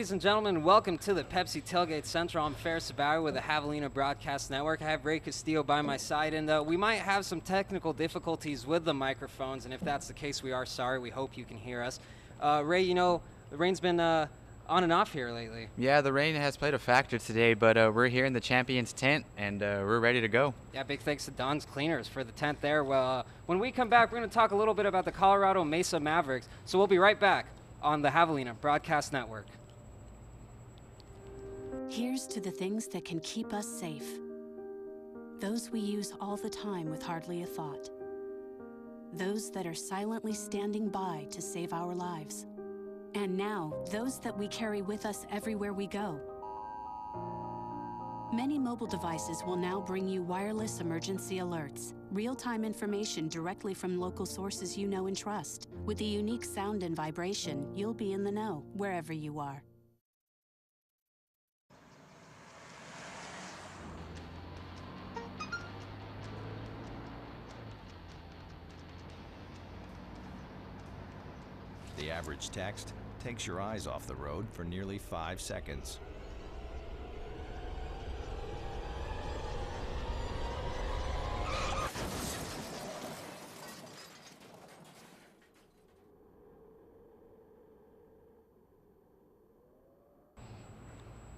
Ladies and gentlemen, welcome to the Pepsi Tailgate Central. I'm Ferris Sabawi with the Javelina Broadcast Network. I have Ray Castillo by my side, and we might have some technical difficulties with the microphones, and if that's the case, we are sorry. We hope you can hear us. Ray, you know, the rain's been on and off here lately. Yeah, the rain has played a factor today, but we're here in the Champions tent, and we're ready to go. Yeah, big thanks to Don's Cleaners for the tent there. Well, when we come back, we're going to talk a little bit about the Colorado Mesa Mavericks, so we'll be right back on the Javelina Broadcast Network. Here's to the things that can keep us safe. Those we use all the time with hardly a thought. Those that are silently standing by to save our lives. And now, those that we carry with us everywhere we go. Many mobile devices will now bring you wireless emergency alerts, real-time information directly from local sources you know and trust. With the unique sound and vibration, you'll be in the know wherever you are. The average text takes your eyes off the road for nearly 5 seconds.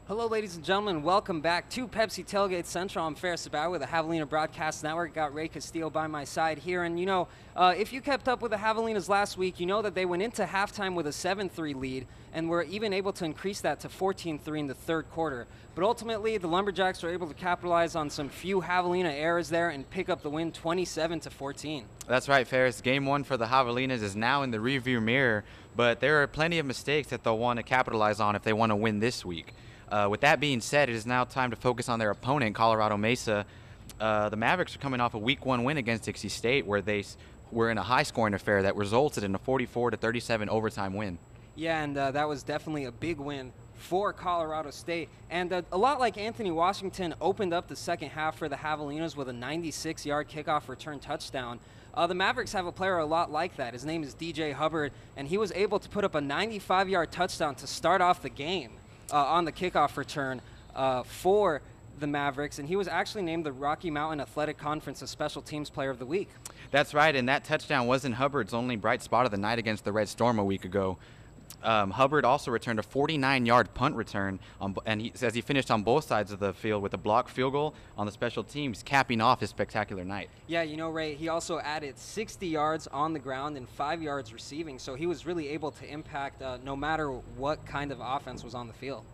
Hello, ladies and gentlemen. Welcome back to Pepsi Tailgate Central. I'm Ferris Sabawi with the Javelina Broadcast Network. Got Ray Castillo by my side here. And, you know, if you kept up with the Javelinas last week, you know that they went into halftime with a 7-3 lead and were even able to increase that to 14-3 in the third quarter. But ultimately, the Lumberjacks were able to capitalize on some few Javelina errors there and pick up the win 27-14. That's right, Ferris. Game one for the Javelinas is now in the rearview mirror, but there are plenty of mistakes that they'll want to capitalize on if they want to win this week. With that being said, it is now time to focus on their opponent, Colorado Mesa. The Mavericks are coming off a Week 1 win against Dixie State, where they were in a high-scoring affair that resulted in a 44-37 overtime win. Yeah, and that was definitely a big win for Colorado State. And a lot like Anthony Washington opened up the second half for the Javelinas with a 96-yard kickoff return touchdown. The Mavericks have a player a lot like that. His name is DJ Hubbard, and he was able to put up a 95-yard touchdown to start off the game. On the kickoff return for the Mavericks, and he was actually named the Rocky Mountain Athletic Conference Special Teams Player of the Week. That's right, and that touchdown wasn't Hubbard's only bright spot of the night against the Red Storm a week ago. Hubbard also returned a 49-yard punt return, and he says he finished on both sides of the field with a blocked field goal on the special teams, capping off his spectacular night. Yeah, you know, Ray, he also added 60 yards on the ground and 5 yards receiving, so he was really able to impact no matter what kind of offense was on the field.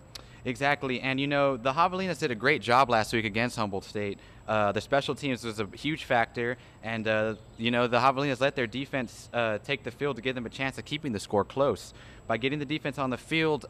Exactly, and you know, the Javelinas did a great job last week against Humboldt State. The special teams was a huge factor, and you know, the Javelinas let their defense take the field to give them a chance of keeping the score close. By getting the defense on the field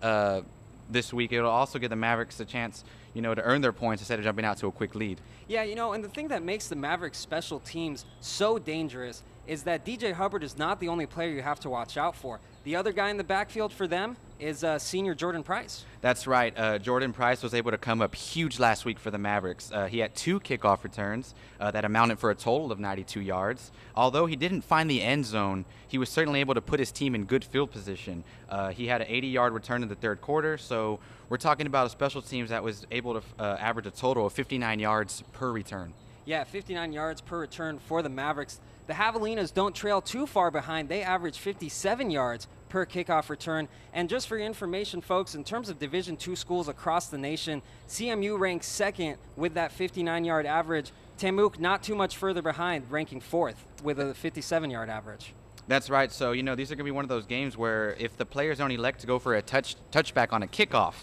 this week, it'll also give the Mavericks a chance, you know, to earn their points instead of jumping out to a quick lead. Yeah, you know, and the thing that makes the Mavericks special teams so dangerous is that DJ Hubbard is not the only player you have to watch out for. The other guy in the backfield for them is senior Jordan Price. That's right. Jordan Price was able to come up huge last week for the Mavericks. He had 2 kickoff returns that amounted for a total of 92 yards. Although he didn't find the end zone, he was certainly able to put his team in good field position. He had an 80-yard return in the third quarter, so we're talking about a special teams that was able to average a total of 59 yards per return. Yeah, 59 yards per return for the Mavericks. The Javelinas don't trail too far behind. They average 57 yards per kickoff return. And just for your information, folks, in terms of Division II schools across the nation, CMU ranks second with that 59-yard average. Temuk not too much further behind, ranking 4th with a 57-yard average. That's right. So, you know, these are going to be one of those games where if the players don't elect to go for a touchback on a kickoff,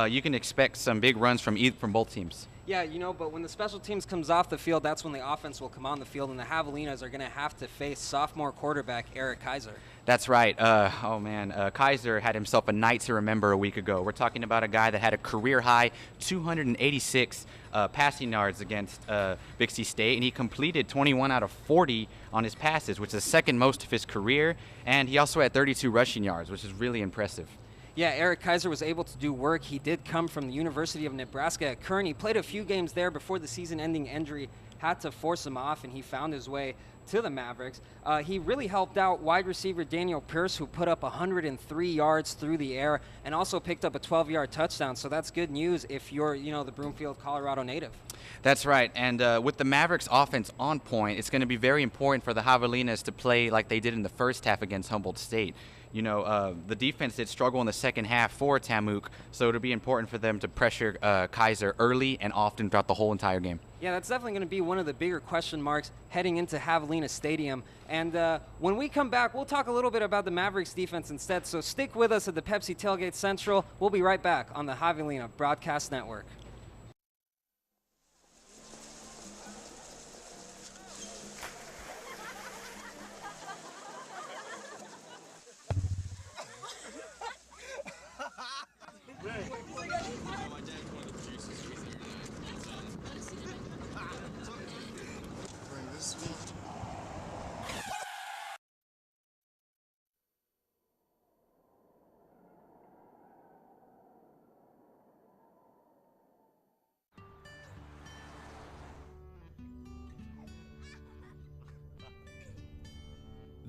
you can expect some big runs from both teams. Yeah, you know, but when the special teams comes off the field, that's when the offense will come on the field, and the Javelinas are going to have to face sophomore quarterback Eric Kaiser. That's right. Oh, man. Kaiser had himself a night to remember a week ago. We're talking about a guy that had a career-high 286 passing yards against Dixie State, and he completed 21 out of 40 on his passes, which is the second most of his career, and he also had 32 rushing yards, which is really impressive. Yeah, Eric Kaiser was able to do work. He did come from the University of Nebraska at Kearney. He played a few games there before the season-ending injury had to force him off, and he found his way to the Mavericks. He really helped out wide receiver Daniel Pierce, who put up 103 yards through the air and also picked up a 12-yard touchdown. So that's good news if you're, the Broomfield, Colorado native. That's right, and with the Mavericks offense on point, it's going to be very important for the Javelinas to play like they did in the first half against Humboldt State. The defense did struggle in the second half for Tamuk, so it'll be important for them to pressure Kaiser early and often throughout the whole entire game. Yeah, that's definitely going to be one of the bigger question marks heading into Javelina Stadium. And when we come back, we'll talk a little bit about the Mavericks defense instead, so stick with us at the Pepsi Tailgate Central. We'll be right back on the Javelina Broadcast Network.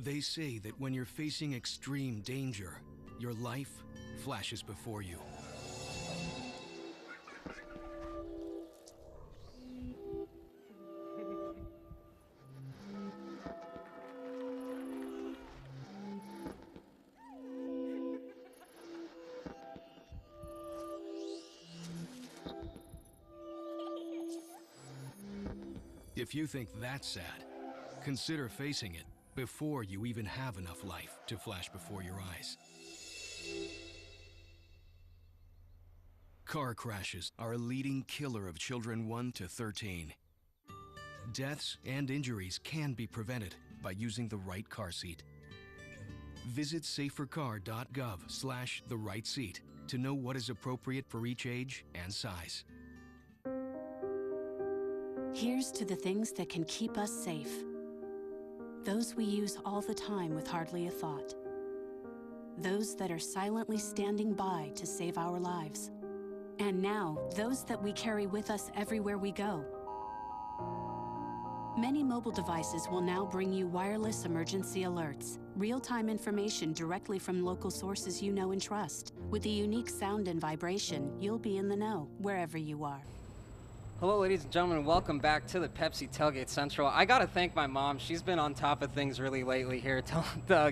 They say that when you're facing extreme danger, your life flashes before you. If you think that's sad, consider facing it before you even have enough life to flash before your eyes. Car crashes are a leading killer of children 1 to 13. Deaths and injuries can be prevented by using the right car seat. Visit safercar.gov/the-right-seat to know what is appropriate for each age and size. Here's to the things that can keep us safe. Those we use all the time with hardly a thought. Those that are silently standing by to save our lives. And now, those that we carry with us everywhere we go. Many mobile devices will now bring you wireless emergency alerts, real-time information directly from local sources you know and trust. With the unique sound and vibration, you'll be in the know wherever you are. Hello, ladies and gentlemen. Welcome back to the Pepsi Tailgate Central. I got to thank my mom. She's been on top of things really lately here,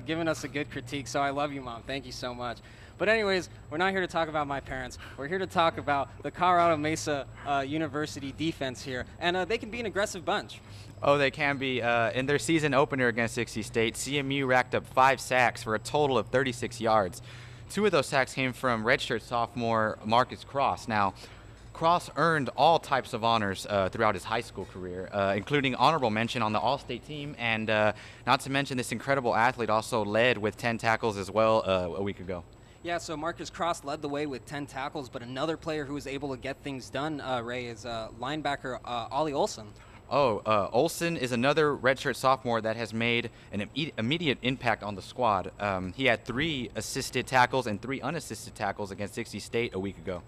giving us a good critique. So I love you, Mom. Thank you so much. But anyways, we're not here to talk about my parents. We're here to talk about the Colorado Mesa University defense here. And they can be an aggressive bunch. Oh, they can be. In their season opener against Dixie State, CMU racked up 5 sacks for a total of 36 yards. 2 of those sacks came from redshirt sophomore Marcus Cross. Now, Cross earned all types of honors throughout his high school career, including honorable mention on the All-State team, and not to mention this incredible athlete also led with 10 tackles as well a week ago. Yeah, so Marcus Cross led the way with 10 tackles, but another player who was able to get things done, Ray, is linebacker Ollie Olson. Olson is another redshirt sophomore that has made an immediate impact on the squad. He had 3 assisted tackles and 3 unassisted tackles against Dixie State a week ago.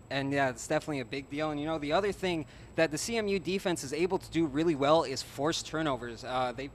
And yeah, it's definitely a big deal. And the other thing that the CMU defense is able to do really well is force turnovers.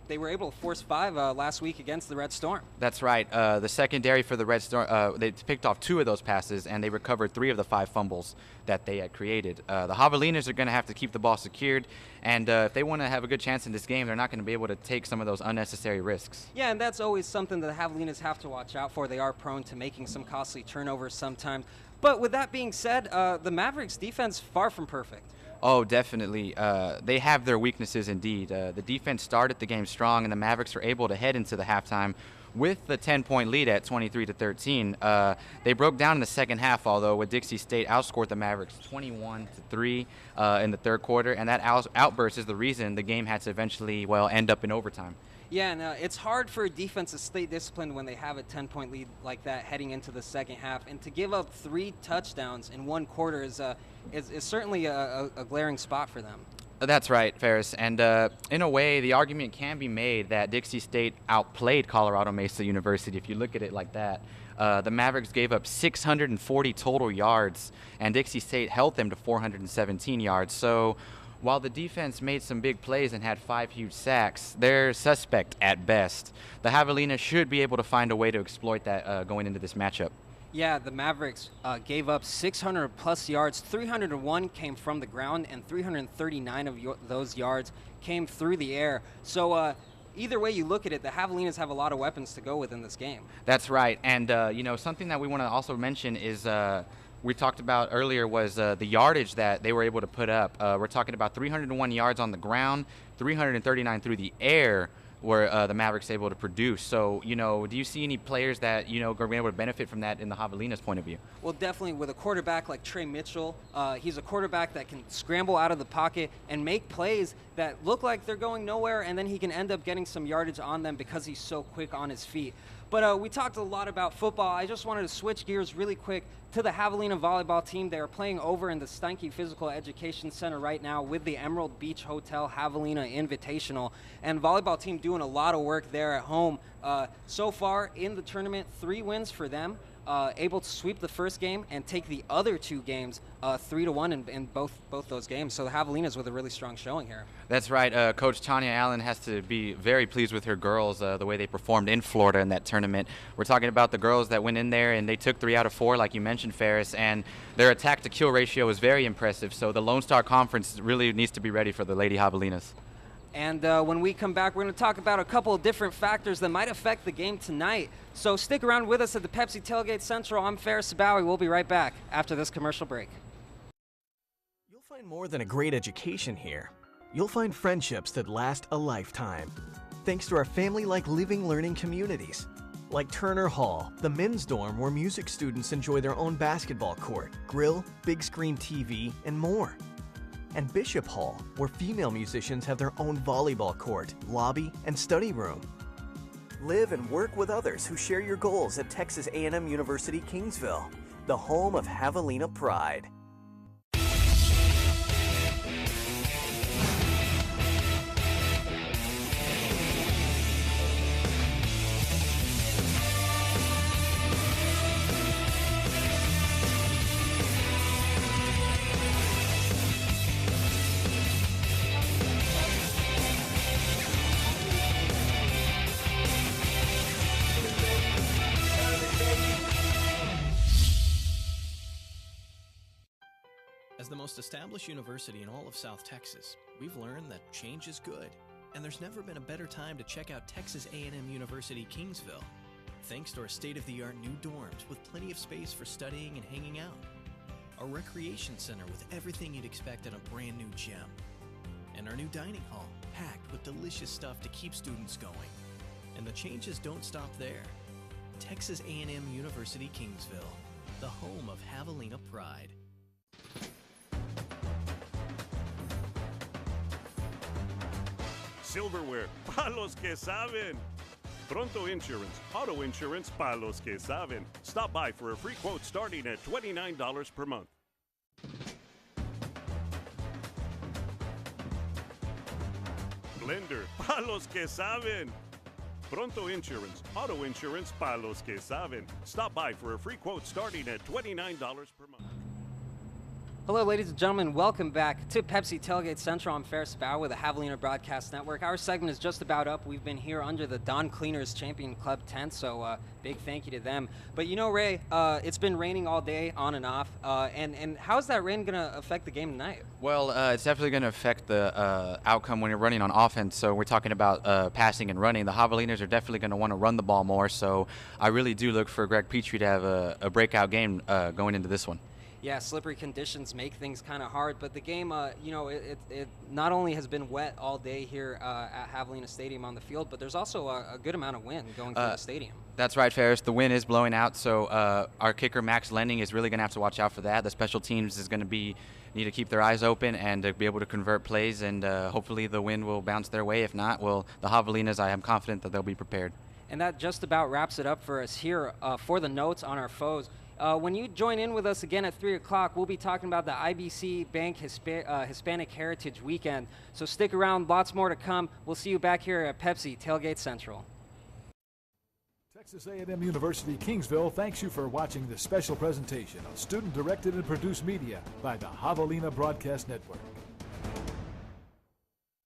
They were able to force 5 last week against the Red Storm. That's right. The secondary for the Red Storm, they picked off 2 of those passes, and they recovered 3 of the 5 fumbles that they had created. The Javelinas are going to have to keep the ball secured, and if they want to have a good chance in this game, they're not going to be able to take some of those unnecessary risks. Yeah, and that's always something that the Javelinas have to watch out for. They are prone to making some costly turnovers sometimes. But with that being said, the Mavericks defense far from perfect. Oh, definitely. They have their weaknesses indeed. The defense started the game strong, and the Mavericks were able to head into the halftime with the 10-point lead at 23-13. They broke down in the second half, although, with Dixie State outscored the Mavericks 21-3 in the third quarter, and that outburst is the reason the game had to eventually, end up in overtime. Yeah, and it's hard for a defense to stay disciplined when they have a 10-point lead like that heading into the second half. And to give up 3 touchdowns in 1 quarter is certainly a glaring spot for them. That's right, Ferris. And in a way, the argument can be made that Dixie State outplayed Colorado Mesa University if you look at it like that. The Mavericks gave up 640 total yards, and Dixie State held them to 417 yards. So While the defense made some big plays and had 5 huge sacks, they're suspect at best. The Javelinas should be able to find a way to exploit that going into this matchup. Yeah, the Mavericks gave up 600 plus yards. 301 came from the ground, and 339 of those yards came through the air. So either way you look at it, the Javelinas have a lot of weapons to go with in this game. That's right. And, something that we want to also mention is we talked about earlier was the yardage that they were able to put up. We're talking about 301 yards on the ground, 339 through the air were the Mavericks able to produce. So, do you see any players that, are going to be able to benefit from that in the Javelinas' point of view? Well, definitely with a quarterback like Trey Mitchell. He's a quarterback that can scramble out of the pocket and make plays that look like they're going nowhere, and then he can end up getting some yardage on them because he's so quick on his feet. But we talked a lot about football. I just wanted to switch gears really quick to the Javelina volleyball team. They are playing over in the Steinke Physical Education Center right now with the Emerald Beach Hotel Javelina Invitational. And volleyball team doing a lot of work there at home. So far in the tournament, 3 wins for them. Able to sweep the first game and take the other 2 games 3-1 in both those games. So the Javelinas with a really strong showing here. That's right. Coach Tanya Allen has to be very pleased with her girls, the way they performed in Florida in that tournament. We're talking about the girls that went in there and they took 3 out of 4, like you mentioned, Ferris, and their attack to kill ratio was very impressive. So the Lone Star Conference really needs to be ready for the Lady Javelinas. And when we come back, we're going to talk about a couple of different factors that might affect the game tonight. So stick around with us at the Pepsi Tailgate Central. I'm Ferris Sabawi. We'll be right back after this commercial break. You'll find more than a great education here. You'll find friendships that last a lifetime. Thanks to our family-like living learning communities. Like Turner Hall, the men's dorm where music students enjoy their own basketball court, grill, big screen TV, and more. And Bishop Hall, where female musicians have their own volleyball court, lobby, and study room. Live and work with others who share your goals at Texas A&M University Kingsville, the home of Javelina pride. As the most established university in all of South Texas, we've learned that change is good, and there's never been a better time to check out Texas A&M University Kingsville. Thanks to our state-of-the-art new dorms with plenty of space for studying and hanging out, our recreation center with everything you'd expect in a brand new gym, and our new dining hall packed with delicious stuff to keep students going. And the changes don't stop there. Texas A&M University Kingsville, the home of Javelina pride. Silverware, pa los que saben. Pronto Insurance, auto insurance pa los que saben. Stop by for a free quote starting at $29 per month. Blender, pa los que saben. Pronto Insurance, auto insurance pa los que saben. Stop by for a free quote starting at $29 per month. Hello, ladies and gentlemen. Welcome back to Pepsi Tailgate Central. I'm Ferris Bauer with the Javelina Broadcast Network. Our segment is just about up. We've been here under the Don Cleaners Champion Club tent, so big thank you to them. But you know, Ray, it's been raining all day, on and off. And how's that rain going to affect the game tonight? Well, it's definitely going to affect the outcome when you're running on offense. So we're talking about passing and running. The Javelinas are definitely going to want to run the ball more. So I really do look for Greg Petrie to have a breakout game going into this one. Yeah, slippery conditions make things kind of hard, but the game, it not only has been wet all day here at Javelina Stadium on the field, but there's also a good amount of wind going through the stadium. That's right, Ferris. The wind is blowing out, so our kicker, Max Lending, is really going to have to watch out for that. The special teams is going to need to keep their eyes open and to be able to convert plays, and hopefully the wind will bounce their way. If not, well, the Javelinas, I am confident that they'll be prepared. And that just about wraps it up for us here for the notes on our foes. When you join in with us again at 3 o'clock, we'll be talking about the IBC Bank Hispanic Heritage Weekend. So stick around, lots more to come. We'll see you back here at Pepsi Tailgate Central. Texas A&M University Kingsville thanks you for watching this special presentation of student-directed and produced media by the Javelina Broadcast Network.